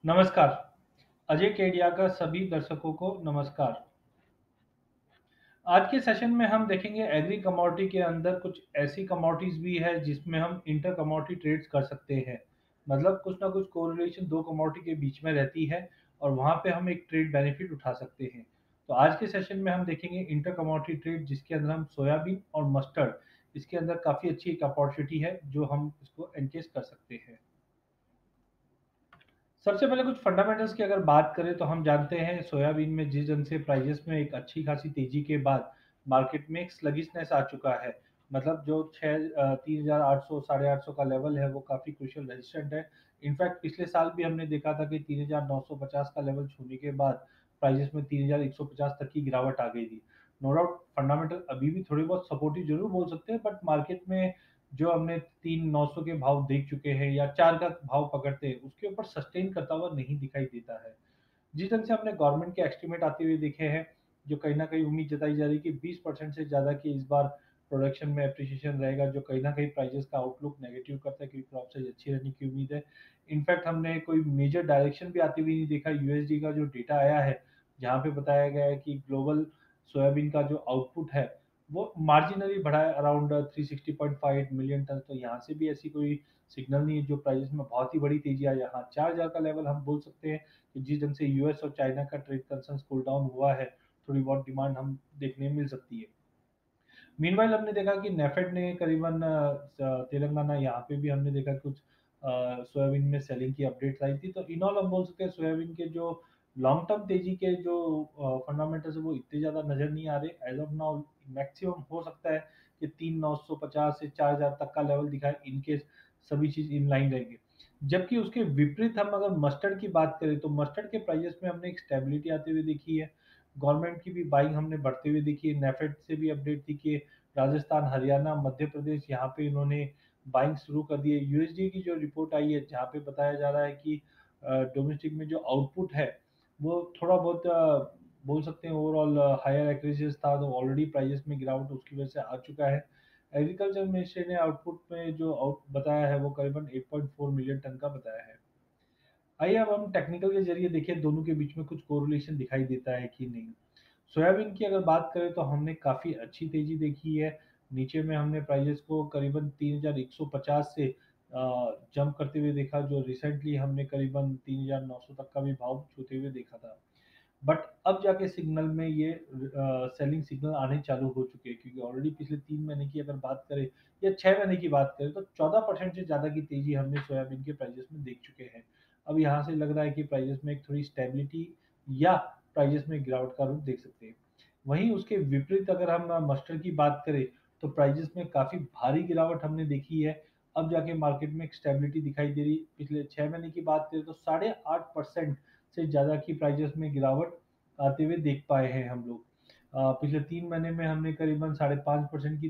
नमस्कार। अजय केडिया का सभी दर्शकों को नमस्कार। आज के सेशन में हम देखेंगे एग्री कमोडिटी के अंदर कुछ ऐसी कमोडिटीज भी है जिसमें हम इंटर कमोडिटी ट्रेड्स कर सकते हैं। मतलब कुछ ना कुछ कोरिलेशन दो कमोडिटी के बीच में रहती है और वहां पे हम एक ट्रेड बेनिफिट उठा सकते हैं। तो आज के सेशन में हम देखेंगे इंटर कमोडिटी ट्रेड जिसके अंदर हम सोयाबीन और मस्टर्ड इसके अंदर काफी अच्छी एक अपॉर्चुनिटी है जो हम इसको एनकेस कर सकते हैं। सबसे पहले कुछ फंडामेंटल्स की अगर बात करें तो हम जानते हैं सोयाबीन में जिस ढंग से प्राइजेस में एक अच्छी खासी तेजी के बाद मार्केट में एक स्लगिशनेस आ चुका है। मतलब जो 3,800 850 का लेवल है वो काफी क्रूशियल रेजिस्टेंट है। इनफैक्ट पिछले साल भी हमने देखा था कि 3,950 का लेवल छूने के बाद प्राइजेस में 3,150 तक की गिरावट आ गई थी। नो डाउट फंडामेंटल अभी भी थोड़ी बहुत सपोर्टिव जरूर बोल सकते हैं, बट मार्केट में जो हमने 3,900 के भाव देख चुके हैं या 4 का भाव पकड़ते हैं उसके ऊपर सस्टेन करता हुआ नहीं दिखाई देता है। जिस ढंग से हमने गवर्नमेंट के एस्टीमेट आते हुए देखे हैं, जो कहीं ना कहीं उम्मीद जताई जा रही है कि 20% से ज़्यादा की इस बार प्रोडक्शन में अप्रिसिएशन रहेगा, जो कहीं ना कहीं प्राइजेस का आउटलुक नेगेटिव करता है क्योंकि क्रॉप साइज अच्छी रहने की उम्मीद है। इनफैक्ट हमने कोई मेजर डायरेक्शन भी आती हुई नहीं देखा। यूएसडी का जो डेटा आया है जहाँ पे बताया गया है कि ग्लोबल सोयाबीन का जो आउटपुट है वो मार्जिनली बढ़ा है अराउंड 360.58 मिलियन टन। तो यहाँ से भी ऐसी कोई सिग्नल नहीं है जो प्राइजेस में बहुत ही बड़ी तेजी आई है। हाँ, 4,000 का लेवल हम बोल सकते हैं कि जिस ढंग से यूएस और चाइना का ट्रेड कंसर्न कूल डाउन हुआ है, थोड़ी बहुत डिमांड हम देखने मिल सकती है। मीनवाइल हमने देखा कि नेफेड ने करीबन तेलंगाना यहाँ पे भी हमने देखा कुछ सोयाबीन में सेलिंग की अपडेट्स आई थी। तो इन ऑल हम बोल सकते हैं सोयाबीन के जो लॉन्ग टर्म तेजी के जो फंडामेंटल्स है वो इतने ज़्यादा नज़र नहीं आ रहे एज ऑफ नाउ। मैक्सिमम हो सकता है कि 3,950 से 4,000 तक का लेवल दिखाए इनकेस सभी चीज़ इन लाइन रहेंगे। जबकि उसके विपरीत हम अगर मस्टर्ड की बात करें तो मस्टर्ड के प्राइजेस में हमने एक स्टेबिलिटी आते हुए देखी है। गवर्नमेंट की भी बाइंग हमने बढ़ते हुए देखी है। नेफेड से भी अपडेट थी कि राजस्थान, हरियाणा, मध्य प्रदेश यहाँ पे इन्होंने बाइंग शुरू कर दी है। यूएसडी की जो रिपोर्ट आई है जहाँ पे बताया जा रहा है कि डोमेस्टिक में जो आउटपुट है वो थोड़ा बहुत बोल सकते हैं ओवरऑल हायर एक्रेसिस था, तो ऑलरेडी प्राइजेस में गिरावट उसकी वजह से आ चुका है। एग्रीकल्चर मिनिस्ट्री ने आउटपुट में जो आउट बताया है वो करीबन 8.4 मिलियन टन का बताया है। आइए अब हम टेक्निकल के जरिए देखें दोनों के बीच में कुछ कोरिलेशन दिखाई देता है कि नहीं। सोयाबीन की अगर बात करें तो हमने काफ़ी अच्छी तेज़ी देखी है। नीचे में हमने प्राइजेस को करीबन 3,150 से जंप करते हुए देखा, जो रिसेंटली हमने करीबन 3,900 तक का भी भाव छूते हुए देखा था। बट अब जाके सिग्नल में ये सेलिंग सिग्नल आने चालू हो चुके हैं क्योंकि ऑलरेडी पिछले 3 महीने की अगर बात करें या 6 महीने की बात करें तो 14% से ज़्यादा की तेजी हमने सोयाबीन के प्राइजेस में देख चुके हैं। अब यहाँ से लग रहा है कि प्राइजेस में एक थोड़ी स्टेबिलिटी या प्राइजेस में गिरावट का रूप देख सकते हैं। वहीं उसके विपरीत अगर हम मस्टर्ड की बात करें तो प्राइजेस में काफ़ी भारी गिरावट हमने देखी है। अब जाके मार्केट में एक स्टेबिलिटी दिखाई दे रही। पिछले 6 महीने की बात करें तो 8.5% से ज़्यादा की प्राइजेस में गिरावट आते हुए देख पाए हैं हम लोग। पिछले 3 महीने में हमने करीबन 5.5% की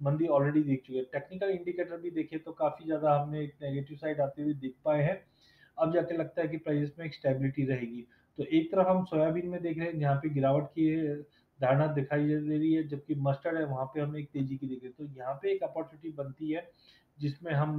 मंदी ऑलरेडी देख चुके हैं। टेक्निकल इंडिकेटर भी देखें तो काफ़ी ज़्यादा हमने एक नेगेटिव साइड आते हुए देख पाए हैं। अब जाके लगता है कि प्राइसेस में एक स्टेबिलिटी रहेगी। तो एक तरफ हम सोयाबीन में देख रहे हैं जहाँ पे गिरावट की धारणा दिखाई दे रही है, जबकि मस्टर्ड है वहाँ पे हमें एक तेजी की दिख रही है। तो यहाँ पे एक अपॉर्चुनिटी बनती है जिसमें हम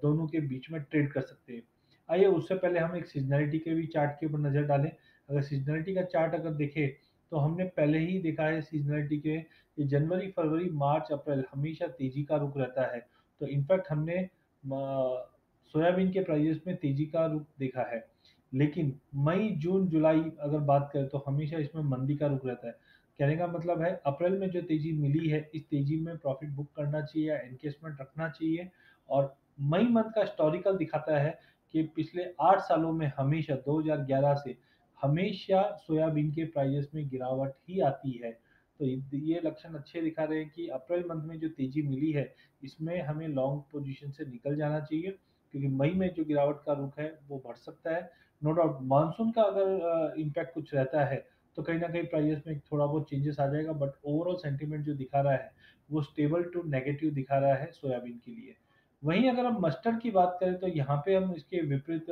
दोनों के बीच में ट्रेड कर सकते हैं। आइए उससे पहले हम एक सीजनलिटी के भी चार्ट के ऊपर नज़र डालें। अगर सीजनलिटी का चार्ट अगर देखें तो हमने पहले ही देखा है सीजनलिटी के ये जनवरी, फरवरी, मार्च, अप्रैल हमेशा तेजी का रुख रहता है। तो इनफैक्ट हमने सोयाबीन के प्राइजेस में तेजी का रुख देखा है। लेकिन मई, जून, जुलाई अगर बात करें तो हमेशा इसमें मंदी का रुख रहता है। कहने का मतलब है अप्रैल में जो तेजी मिली है इस तेजी में प्रॉफिट बुक करना चाहिए या एनकेसमेंट रखना चाहिए। और मई मंथ का हिस्टोरिकल दिखाता है कि पिछले 8 सालों में हमेशा 2011 से हमेशा सोयाबीन के प्राइजेस में गिरावट ही आती है। तो ये लक्षण अच्छे दिखा रहे हैं कि अप्रैल मंथ में जो तेजी मिली है इसमें हमें लॉन्ग पोजीशन से निकल जाना चाहिए क्योंकि मई में जो गिरावट का रुख है वो बढ़ सकता है। नो डाउट मानसून का अगर इम्पैक्ट कुछ रहता है तो कहीं ना कहीं प्राइजेस में थोड़ा बहुत चेंजेस आ जाएगा, बट ओवरऑल सेंटीमेंट जो दिखा रहा है वो स्टेबल टू नेगेटिव दिखा रहा है सोयाबीन के लिए। वहीं अगर हम मस्टर्ड की बात करें तो यहाँ पे हम इसके विपरीत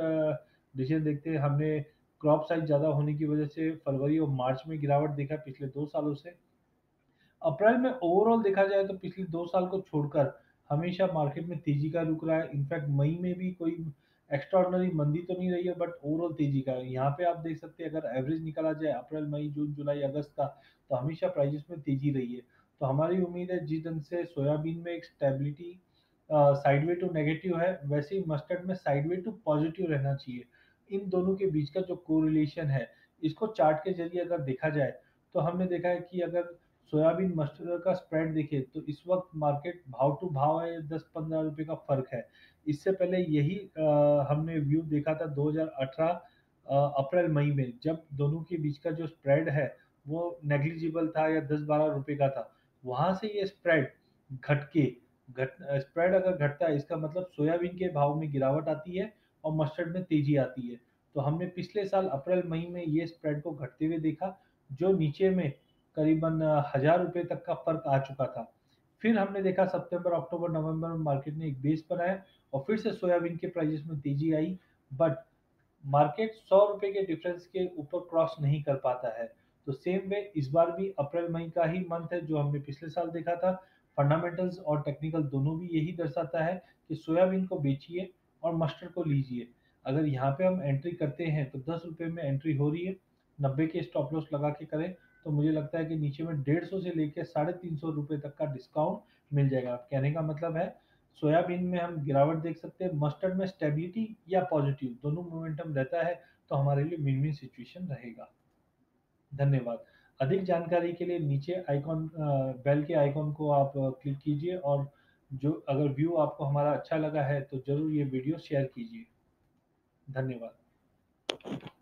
डिसीजन देखते हैं। हमने क्रॉप साइज ज़्यादा होने की वजह से फरवरी और मार्च में गिरावट देखा पिछले 2 सालों से। अप्रैल में ओवरऑल देखा जाए तो पिछले 2 साल को छोड़कर हमेशा मार्केट में तेजी का रुख रहा है। इनफैक्ट मई में भी कोई एक्स्ट्राऑर्डिनरी मंदी तो नहीं रही है, बट ओवरऑल तेजी का है। यहाँ पे आप देख सकते हैं, अगर एवरेज निकाला जाए अप्रैल, मई, जून, जुलाई, अगस्त का, तो हमेशा प्राइसेस में तेजी रही है। तो हमारी उम्मीद है जिस ढंग से सोयाबीन में एक स्टेबिलिटी साइडवे टू नेगेटिव है, वैसे ही मस्टर्ड में साइडवे टू पॉजिटिव रहना चाहिए। इन दोनों के बीच का जो कोरिलेशन है, इसको चार्ट के जरिए अगर देखा जाए, तो हमने देखा है कि अगर सोयाबीन मस्टर्ड का स्प्रेड देखे, तो इस वक्त मार्केट भाव टू भाव है, 10-15 रुपए का फर्क है। इससे पहले यही हमने व्यू देखा था 2018 अप्रैल मई में, जब दोनों के बीच का जो स्प्रेड है वो नेग्लिजिबल था या 10-12 रुपए का था। वहां से ये स्प्रेड घट के घट स्प्रेड अगर घटता है, इसका मतलब सोयाबीन के भाव में गिरावट आती है और मस्टर्ड में तेजी आती है। तो हमने पिछले साल अप्रैल मई में ये स्प्रेड को घटते हुए देखा, जो नीचे में करीबन 1000 रुपए तक का फर्क आ चुका था। फिर हमने देखा सितंबर, अक्टूबर, नवंबर में मार्केट ने एक बेस बनाया और फिर से सोयाबीन के प्राइसेस में तेजी आई, बट मार्केट 100 रुपए के डिफरेंस के ऊपर क्रॉस नहीं कर पाता है। तो सेम वे इस बार भी अप्रैल मई का ही मंथ है जो हमने पिछले साल देखा था। फंडामेंटल्स और टेक्निकल दोनों भी यही दर्शाता है कि सोयाबीन को बेचिए और मस्टर्ड को लीजिए। अगर यहाँ पे हम एंट्री करते हैं तो 10 रुपए में एंट्री हो रही है, 90 के स्टॉप लॉस लगा के करें, तो मुझे लगता है कि नीचे में 150 से लेकर 350 रुपए तक का डिस्काउंट मिल जाएगा। कहने का मतलब है, सोयाबीन में हम गिरावट देख सकते हैं, मस्टर्ड में स्टेबिलिटी या पॉजिटिव दोनों मोमेंटम रहता है, तो हमारे लिए विन विन सिचुएशन रहेगा। धन्यवाद। अधिक जानकारी के लिए नीचे आइकॉन बेल के आइकॉन को आप क्लिक कीजिए, और जो अगर व्यू आपको हमारा अच्छा लगा है तो जरूर ये वीडियो शेयर कीजिए। धन्यवाद।